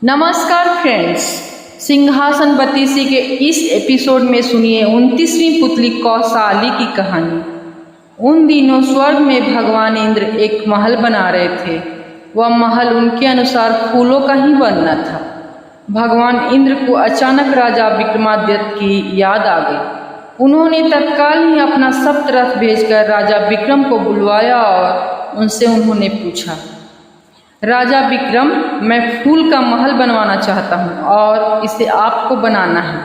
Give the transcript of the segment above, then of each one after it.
नमस्कार फ्रेंड्स, सिंहासन बत्तीसी के इस एपिसोड में सुनिए 29वीं पुतली कौसाली की कहानी। उन दिनों स्वर्ग में भगवान इंद्र एक महल बना रहे थे। वह महल उनके अनुसार फूलों का ही बनना था। भगवान इंद्र को अचानक राजा विक्रमादित्य की याद आ गई। उन्होंने तत्काल ही अपना सप्तरथ भेजकर राजा विक्रम को बुलवाया और उनसे उन्होंने पूछा, राजा विक्रम, मैं फूल का महल बनवाना चाहता हूँ और इसे आपको बनाना है।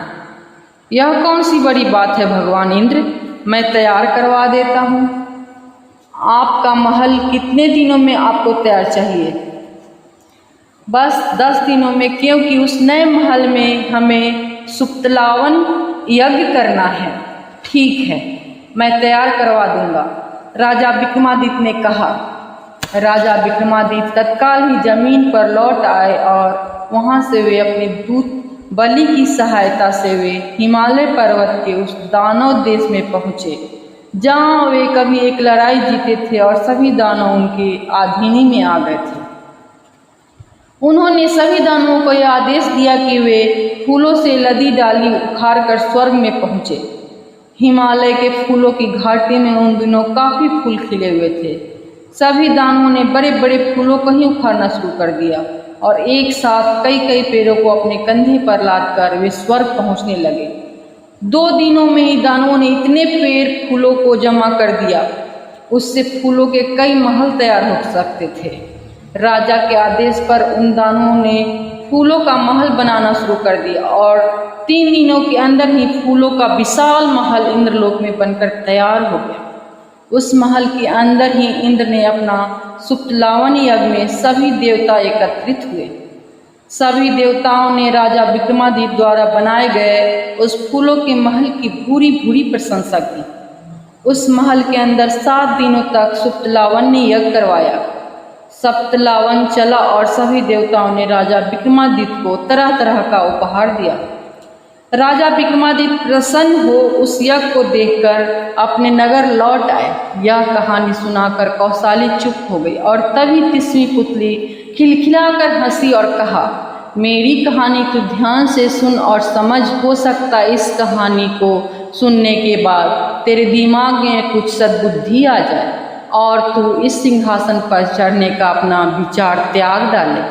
यह कौन सी बड़ी बात है भगवान इंद्र, मैं तैयार करवा देता हूँ। आपका महल कितने दिनों में आपको तैयार चाहिए? बस 10 दिनों में, क्योंकि उस नए महल में हमें सुप्तलावन यज्ञ करना है। ठीक है, मैं तैयार करवा दूंगा, राजा विक्रमादित्य ने कहा। राजा विक्रमादित्य तत्काल ही जमीन पर लौट आए और वहां से वे अपने दूत बलि की सहायता से वे हिमालय पर्वत के उस दानव देश में पहुँचे, जहाँ वे कभी एक लड़ाई जीते थे और सभी दानव उनके अधीन में आ गए थे। उन्होंने सभी दानवों को यह आदेश दिया कि वे फूलों से लदी डाली उखाड़कर स्वर्ग में पहुँचे। हिमालय के फूलों की घाटी में उन दिनों काफ़ी फूल खिले हुए थे। सभी दानवों ने बड़े बड़े फूलों को ही उखाड़ना शुरू कर दिया और एक साथ कई कई पेड़ों को अपने कंधे पर लादकर वे स्वर्ग पहुंचने लगे। 2 दिनों में ही दानवों ने इतने पेड़ फूलों को जमा कर दिया, उससे फूलों के कई महल तैयार हो सकते थे। राजा के आदेश पर उन दानवों ने फूलों का महल बनाना शुरू कर दिया और 3 दिनों के अंदर ही फूलों का विशाल महल इंद्रलोक में बनकर तैयार हो गया। उस महल के अंदर ही इंद्र ने अपना सुप्तलावन यज्ञ में सभी देवता एकत्रित हुए। सभी देवताओं ने राजा विक्रमादित्य द्वारा बनाए गए उस फूलों के महल की पूरी पूरी प्रशंसा की। उस महल के अंदर 7 दिनों तक सुप्तलावन ने यज्ञ करवाया। सप्तलावन चला और सभी देवताओं ने राजा विक्रमादित्य को तरह तरह का उपहार दिया। राजा विक्रमादित्य प्रसन्न हो उस यज्ञ को देखकर अपने नगर लौट आए। यह कहानी सुनाकर कौसाली चुप हो गई और तभी 30वीं पुतली खिलखिलाकर हंसी और कहा, मेरी कहानी तू ध्यान से सुन और समझ। हो सकता इस कहानी को सुनने के बाद तेरे दिमाग में कुछ सद्बुद्धि आ जाए और तू इस सिंहासन पर चढ़ने का अपना विचार त्याग डाले।